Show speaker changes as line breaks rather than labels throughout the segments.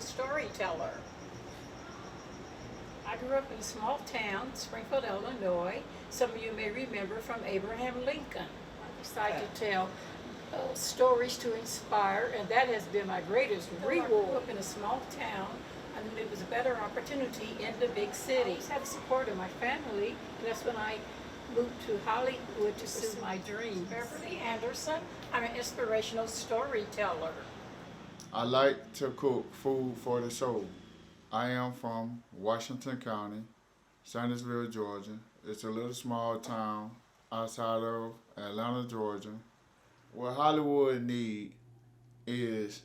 storyteller. I grew up in a small town, Springfield, Illinois. Some of you may remember from Abraham Lincoln. I decided to tell stories to inspire, and that has been my greatest reward. I grew up in a small town, and it was a better opportunity in the big city. I always had the support of my family, and that's when I moved to Hollywood to pursue my dreams. Beverly Anderson, I'm an inspirational storyteller.
I like to cook food for the soul. I am from Washington County, Sandersville, Georgia. It's a little small town outside of Atlanta, Georgia. What Hollywood need is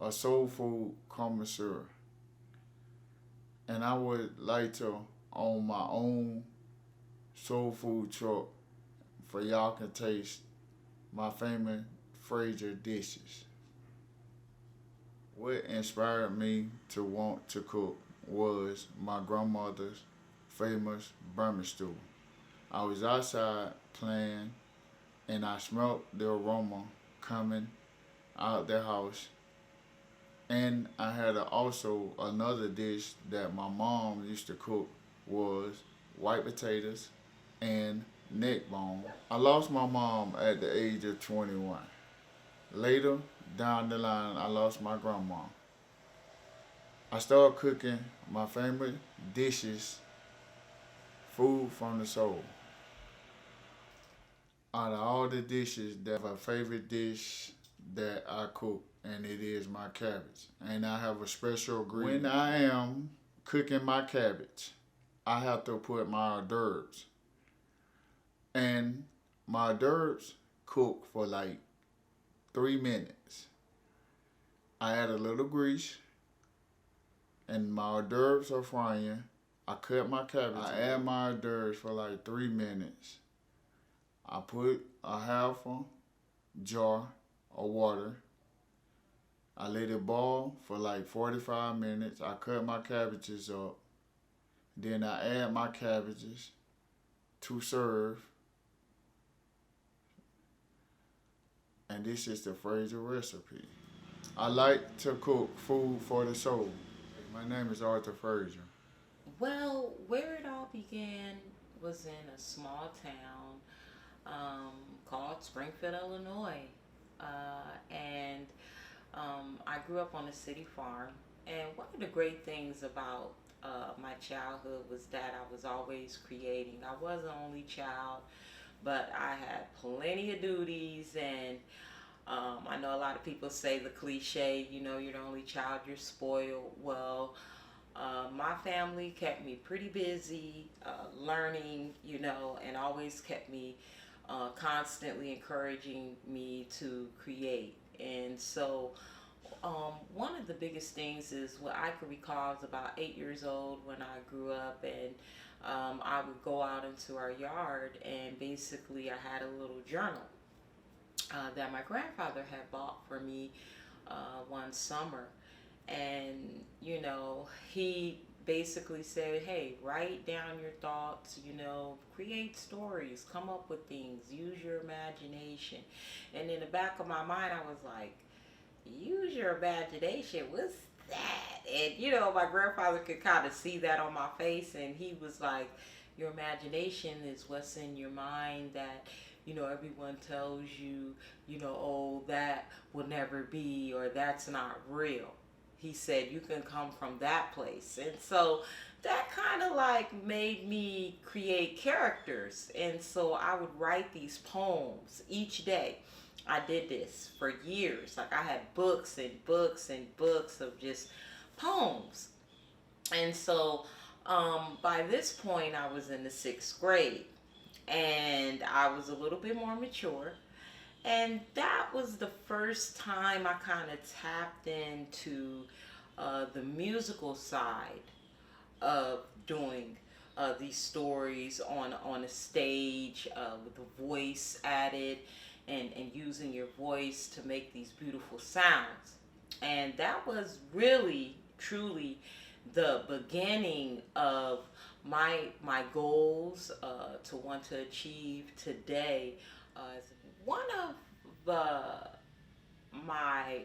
a soul food connoisseur. And I would like to own my own soul food truck for y'all can taste my famous Fraser dishes. What inspired me to want to cook was my grandmother's famous Burma stew. I was outside playing and I smelled the aroma coming out the house. And I had also another dish that my mom used to cook was white potatoes and neck bone. I lost my mom at the age of 21. Later down the line, I lost my grandma. I started cooking my favorite dishes, food from the soul. Out of all the dishes, there's a favorite dish that I cook, and it is my cabbage. And I have a special ingredient. When I am cooking my cabbage, I have to put my hors d'oeuvres. And my hors d'oeuvres cook for like 3 minutes. I add a little grease, and my hors d'oeuvres are frying. I cut my cabbage. I add my hors d'oeuvres for like 3 minutes. I put a half a jar of water. I let it boil for like 45 minutes. I cut my cabbages up. Then I add my cabbages to serve. And this is the Fraser recipe. I like to cook food for the soul. My name is Arthur Fraser.
Well, where it all began was in a small town called Springfield, Illinois. And I grew up on a city farm. And one of the great things about my childhood was that I was always creating. I was the only child, but I had plenty of duties. And I know a lot of people say the cliche, you know, you're the only child, you're spoiled. Well, my family kept me pretty busy learning, you know, and always kept me constantly encouraging me to create. And so one of the biggest things is what I could recall is about 8 years old when I grew up, and I would go out into our yard, and basically I had a little journal that my grandfather had bought for me one summer. And, you know, he basically said, hey, write down your thoughts, you know, create stories, come up with things, use your imagination. And in the back of my mind, I was like, use your imagination? What's that? And, you know, my grandfather could kind of see that on my face, and he was like, your imagination is what's in your mind that, you know, everyone tells you, you know, oh, that will never be, or that's not real. He said you can come from that place. And so that kind of like made me create characters. And so I would write these poems each day. I did this for years. Like I had books and books and books of just poems. And so by this point, I was in the 6th grade, and I was a little bit more mature. And that was the first time I kind of tapped into the musical side of doing these stories on a stage with a voice added, and using your voice to make these beautiful sounds. And that was really, truly the beginning of my goals to want to achieve today. One of my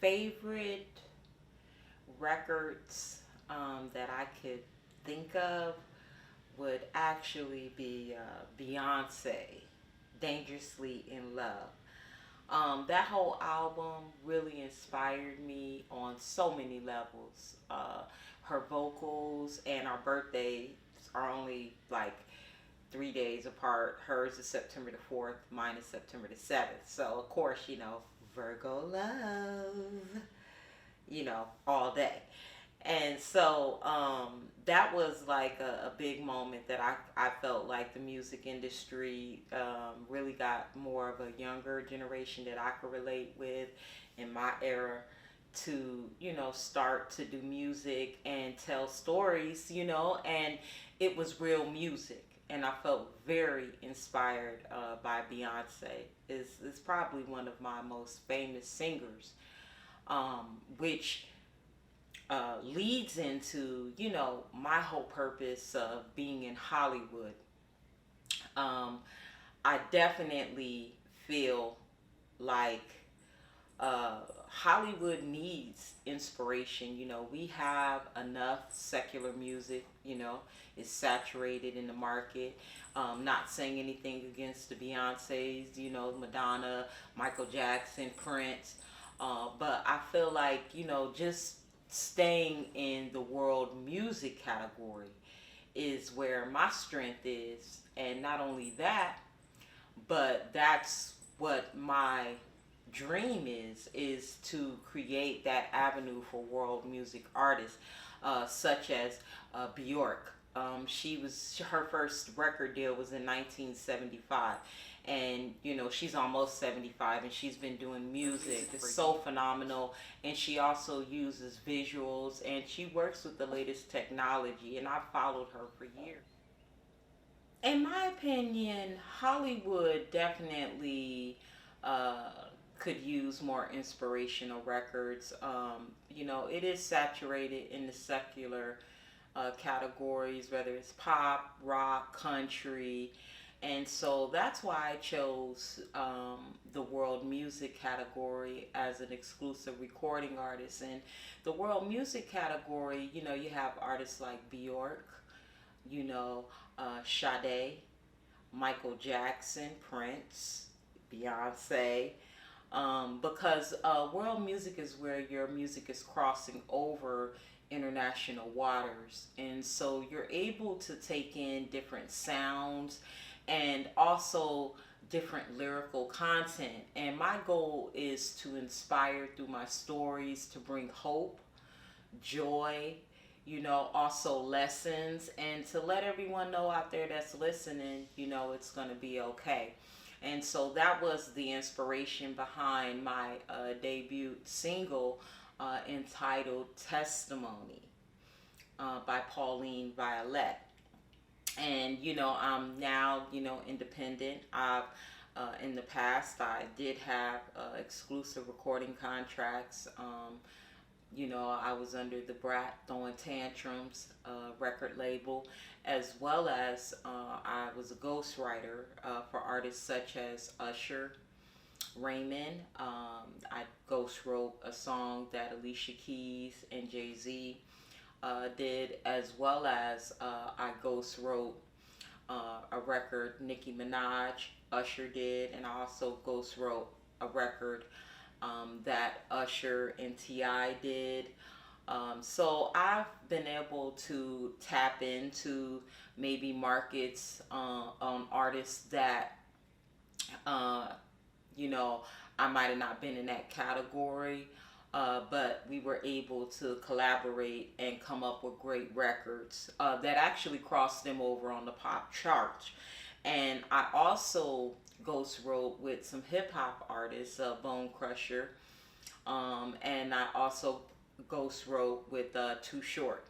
favorite records that I could think of would actually be Beyonce, Dangerously in Love. That whole album really inspired me on so many levels. Her vocals and our birthdays are only like 3 days apart. Hers is September the 4th, mine is September the 7th. So, of course, Virgo love, all day. And so that was like a big moment that I felt like the music industry really got more of a younger generation that I could relate with in my era to, start to do music and tell stories, and it was real music. And I felt very inspired by Beyonce. Is probably one of my most famous singers, which leads into, my whole purpose of being in Hollywood. I definitely feel like Hollywood needs inspiration. We have enough secular music, it's saturated in the market. Not saying anything against the Beyoncés, Madonna, Michael Jackson, Prince. But I feel like, just staying in the world music category is where my strength is. And not only that, but that's what my dream is to create that avenue for world music artists, such as Bjork. Her first record deal was in 1975, and she's almost 75, and she's been doing music. It's so phenomenal, and she also uses visuals, and she works with the latest technology, and I've followed her for years. In my opinion, Hollywood definitely could use more inspirational records. It is saturated in the secular categories, whether it's pop, rock, country. And so that's why I chose the world music category as an exclusive recording artist. And the world music category, you have artists like Bjork, Sade, Michael Jackson, Prince, Beyonce. Because world music is where your music is crossing over international waters, and so you're able to take in different sounds and also different lyrical content. And my goal is to inspire through my stories, to bring hope, joy, also lessons, and to let everyone know out there that's listening, it's going to be okay. And so that was the inspiration behind my debut single entitled Testimony by Pauline Violette. And, I'm now, independent. In the past, I did have exclusive recording contracts. I was under the Brat Throwing Tantrums record label, as well as I was a ghostwriter for artists such as Usher, Raymond. I ghost wrote a song that Alicia Keys and Jay-Z did, as well as I ghost wrote a record Nicki Minaj, Usher did, and I also ghost wrote a record that Usher and T.I. did. So I've been able to tap into maybe markets on artists that, I might have not been in that category, but we were able to collaborate and come up with great records that actually crossed them over on the pop charts. And I also ghost wrote with some hip hop artists, Bone Crusher, and I also ghost wrote with Too Short.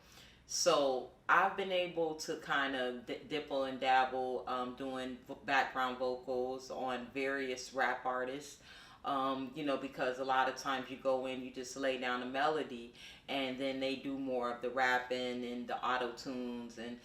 So I've been able to kind of dipple and dabble, doing background vocals on various rap artists. Because a lot of times you go in, you just lay down a melody, and then they do more of the rapping and the auto tunes and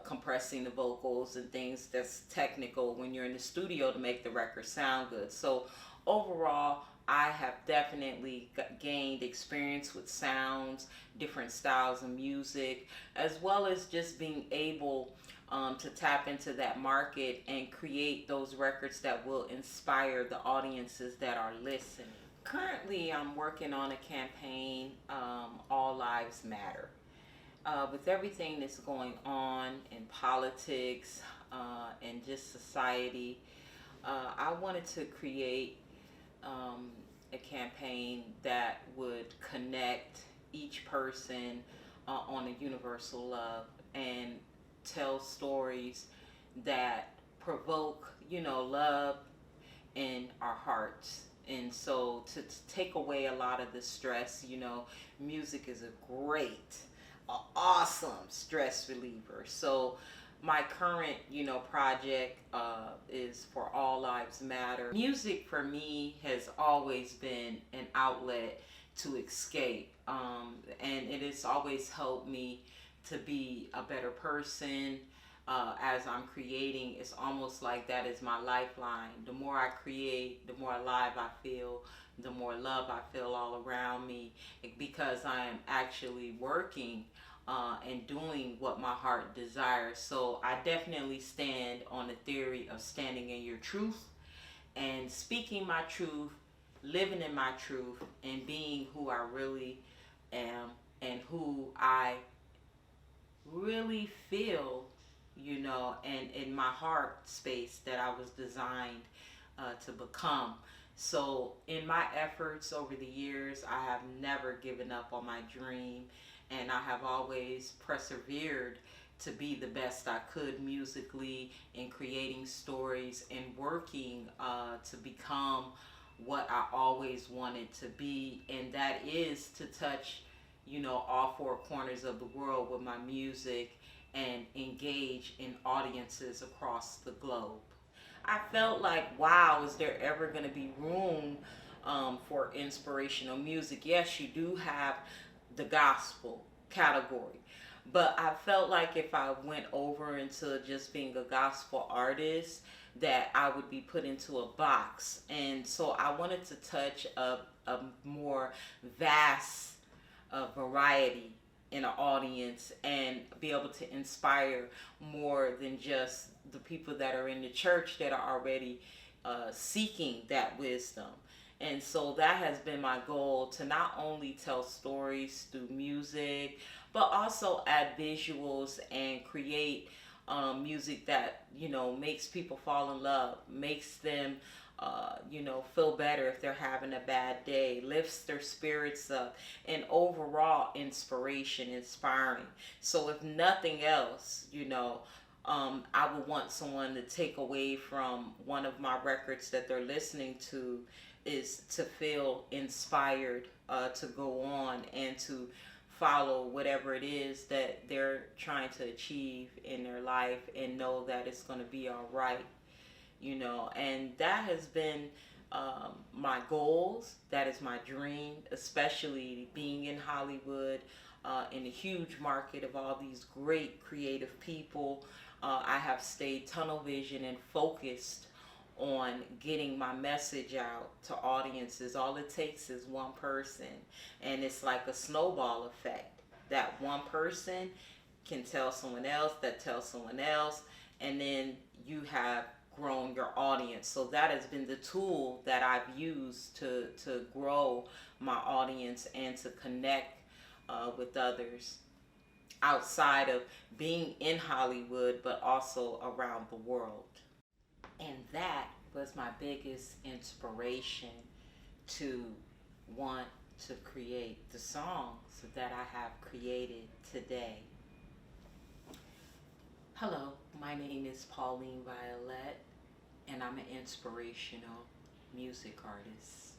compressing the vocals and things that's technical when you're in the studio to make the record sound good. So overall, I have definitely gained experience with sounds, different styles of music, as well as just being able to tap into that market and create those records that will inspire the audiences that are listening. Currently, I'm working on a campaign, All Lives Matter. With everything that's going on in politics and just society, I wanted to create a campaign that would connect each person on a universal love and tell stories that provoke, love in our hearts. And so to take away a lot of the stress, music is a great, awesome stress reliever. So my current, project is for All Lives Matter. Music for me has always been an outlet to escape, and it has always helped me to be a better person. As I'm creating, it's almost like that is my lifeline. The more I create, the more alive I feel, the more love I feel all around me, because I am actually working and doing what my heart desires. So I definitely stand on the theory of standing in your truth and speaking my truth, living in my truth, and being who I really am and who I really feel, and in my heart space that I was designed to become. So in my efforts over the years, I have never given up on my dream, and I have always persevered to be the best I could musically, in creating stories and working to become what I always wanted to be, and that is to touch, all four corners of the world with my music and engage in audiences across the globe. I felt like, wow, is there ever going to be room for inspirational music? Yes, you do have the gospel category, but I felt like if I went over into just being a gospel artist, that I would be put into a box. And so I wanted to touch a more vast variety in an audience and be able to inspire more than just the people that are in the church that are already seeking that wisdom. And so that has been my goal, to not only tell stories through music, but also add visuals and create music that, makes people fall in love, makes them feel better if they're having a bad day, lifts their spirits up, and overall inspiring. So if nothing else, I would want someone to take away from one of my records that they're listening to is to feel inspired to go on and to follow whatever it is that they're trying to achieve in their life, and know that it's going to be all right. And that has been my goals. That is my dream, especially being in Hollywood, in a huge market of all these great creative people. I have stayed tunnel vision and focused on getting my message out to audiences. All it takes is one person, and it's like a snowball effect. That one person can tell someone else, that tells someone else, and then you have grown your audience. So that has been the tool that I've used to grow my audience and to connect with others outside of being in Hollywood, but also around the world. And that was my biggest inspiration to want to create the songs that I have created today. Hello, my name is Pauline Violette, and I'm an inspirational music artist.